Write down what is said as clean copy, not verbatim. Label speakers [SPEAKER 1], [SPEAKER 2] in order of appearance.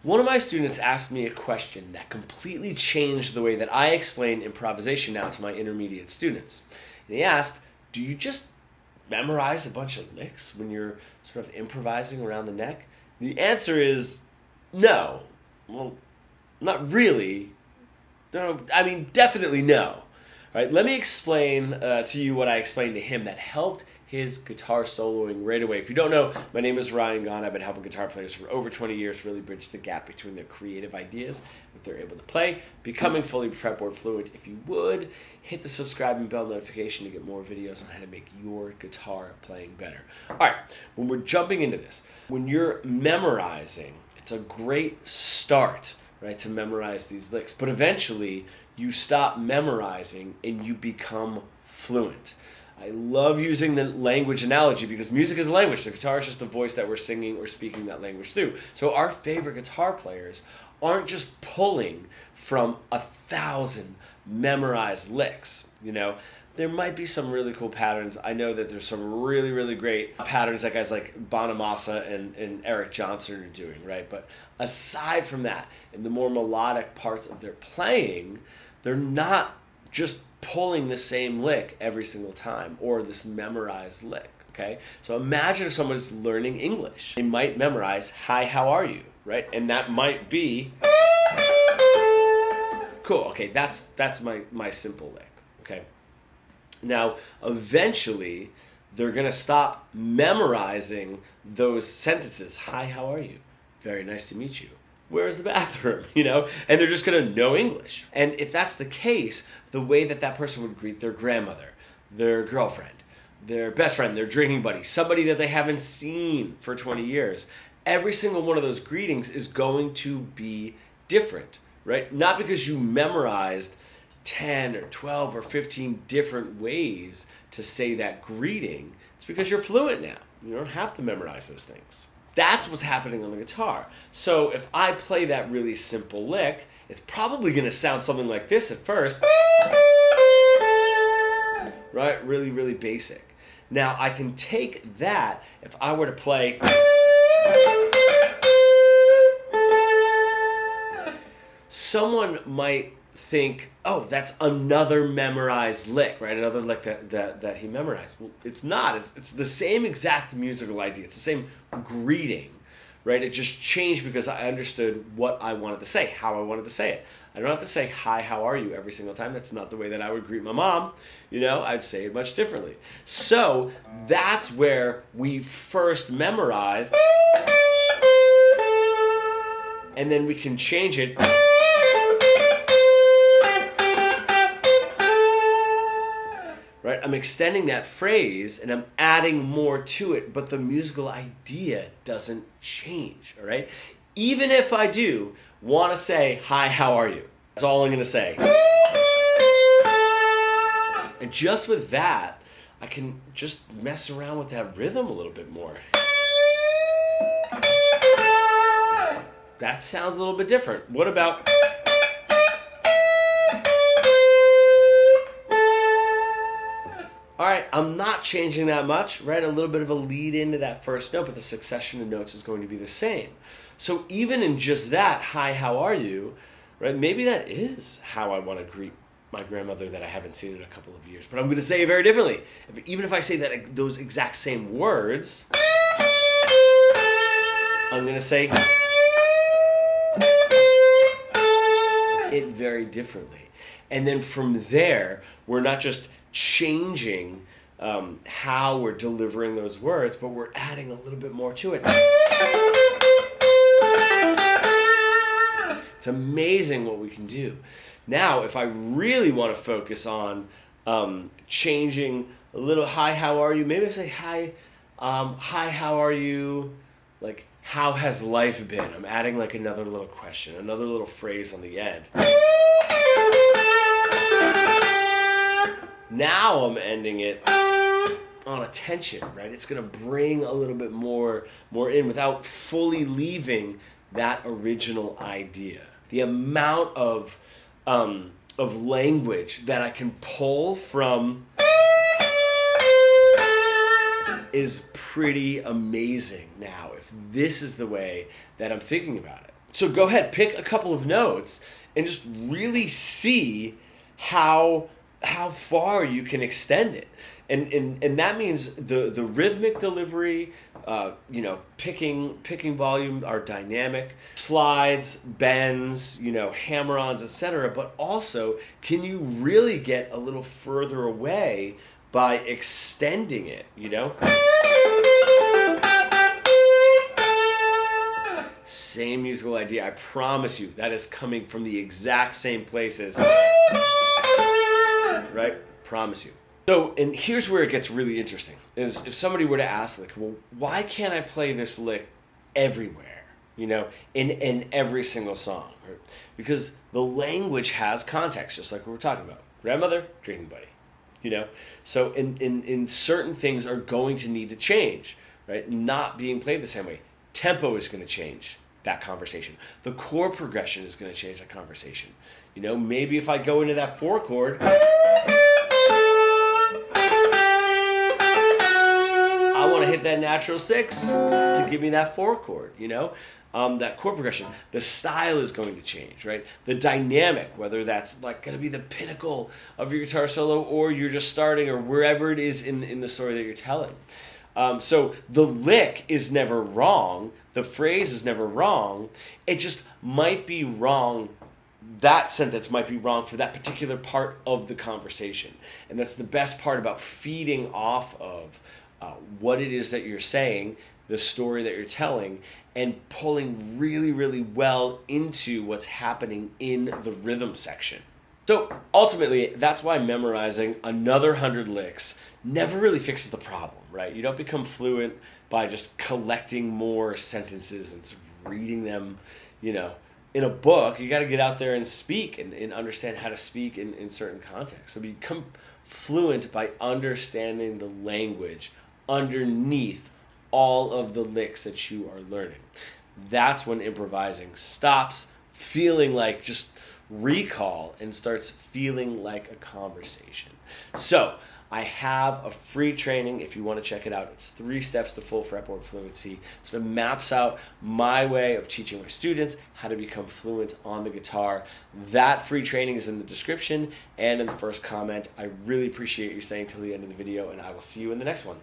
[SPEAKER 1] One of my students asked me a question that completely changed the way that I explain improvisation now to my intermediate students. And he asked, do you just memorize a bunch of licks when you're sort of improvising around the neck? The answer is no. Well, not really. No, I mean, definitely no. All right, let me explain to you what I explained to him that helped his guitar soloing right away. If you don't know, my name is Ryan Gunn. I've been helping guitar players for over 20 years to really bridge the gap between their creative ideas, what they're able to play, becoming fully fretboard fluent. If you would, hit the subscribe and bell notification to get more videos on how to make your guitar playing better. All right, when we're jumping into this, when you're memorizing, it's a great start, right, to memorize these licks. But eventually, you stop memorizing and you become fluent. I love using the language analogy because music is a language. The guitar is just the voice that we're singing or speaking that language through. So our favorite guitar players aren't just pulling from 1,000 memorized licks. You know, there might be some really cool patterns. I know that there's some really, really great patterns that guys like Bonamassa and Eric Johnson are doing, right? But aside from that, in the more melodic parts of their playing, they're not just pulling the same lick every single time or this memorized lick, okay? So imagine if someone's learning English. They might memorize, hi, how are you, right? And that might be, cool, okay, that's my simple lick, okay? Now, eventually, they're gonna stop memorizing those sentences. Hi, how are you? Very nice to meet you. Where's the bathroom? You know, and they're just gonna know English. And if that's the case, the way that that person would greet their grandmother, their girlfriend, their best friend, their drinking buddy, somebody that they haven't seen for 20 years, every single one of those greetings is going to be different, right? Not because you memorized 10 or 12 or 15 different ways to say that greeting. It's because you're fluent now. You don't have to memorize those things. That's what's happening on the guitar. So if I play that really simple lick, it's probably going to sound something like this at first. Right? Really, really basic. Now I can take that, if I were to play, someone might think, oh, that's another memorized lick, right? Another lick that he memorized. Well, it's not. It's the same exact musical idea. It's the same greeting, right? It just changed because I understood what I wanted to say, how I wanted to say it. I don't have to say, hi, how are you every single time. That's not the way that I would greet my mom. You know, I'd say it much differently. So that's where we first memorize, and then we can change it. Right? I'm extending that phrase and I'm adding more to it, but the musical idea doesn't change, all right? Even if I do want to say, hi, how are you? That's all I'm going to say. And just with that, I can just mess around with that rhythm a little bit more. That sounds a little bit different. What about... All right, I'm not changing that much, right? A little bit of a lead into that first note, but the succession of notes is going to be the same. So even in just that, hi, how are you, right? Maybe that is how I want to greet my grandmother that I haven't seen in a couple of years, but I'm going to say it very differently. Even if I say that those exact same words, I'm going to say it very differently. And then from there, we're not just changing how we're delivering those words, but we're adding a little bit more to it. It's amazing what we can do. Now, if I really want to focus on changing a little, hi, how are you? Maybe I say, hi, how are you? Like, how has life been? I'm adding like another little question, another little phrase on the end. Now I'm ending it on a tension, right? It's going to bring a little bit more in without fully leaving that original idea. The amount of language that I can pull from is pretty amazing now, if this is the way that I'm thinking about it. So go ahead, pick a couple of notes and just really see how far you can extend it. And that means the rhythmic delivery, picking volume are dynamic, slides, bends, hammer-ons, etc. But also, can you really get a little further away by extending it, Same musical idea. I promise you that is coming from the exact same places. Right? Promise you. So, and here's where it gets really interesting, is if somebody were to ask, like, well, why can't I play this lick everywhere, in every single song? Right? Because the language has context, just like we were talking about. Grandmother, drinking buddy, So in certain things are going to need to change, right? Not being played the same way. Tempo is going to change that conversation. The chord progression is going to change that conversation. Maybe if I go into that 4 chord, I want to hit that natural 6 to give me that 4 chord, that chord progression. The style is going to change, right? The dynamic, whether that's like going to be the pinnacle of your guitar solo or you're just starting or wherever it is in the story that you're telling. So the lick is never wrong. The phrase is never wrong. It just might be wrong. That sentence might be wrong for that particular part of the conversation. And that's the best part about feeding off of what it is that you're saying, the story that you're telling, and pulling really, really well into what's happening in the rhythm section. So ultimately, that's why memorizing another 100 licks never really fixes the problem, right? You don't become fluent by just collecting more sentences and sort of reading them, in a book. You got to get out there and speak and understand how to speak in certain contexts. So become fluent by understanding the language underneath all of the licks that you are learning. That's when improvising stops feeling like just recall and starts feeling like a conversation. So I have a free training if you want to check it out. It's 3 steps to full fretboard fluency. So it maps out my way of teaching my students how to become fluent on the guitar. That free training is in the description and in the first comment. I really appreciate you staying till the end of the video, and I will see you in the next one.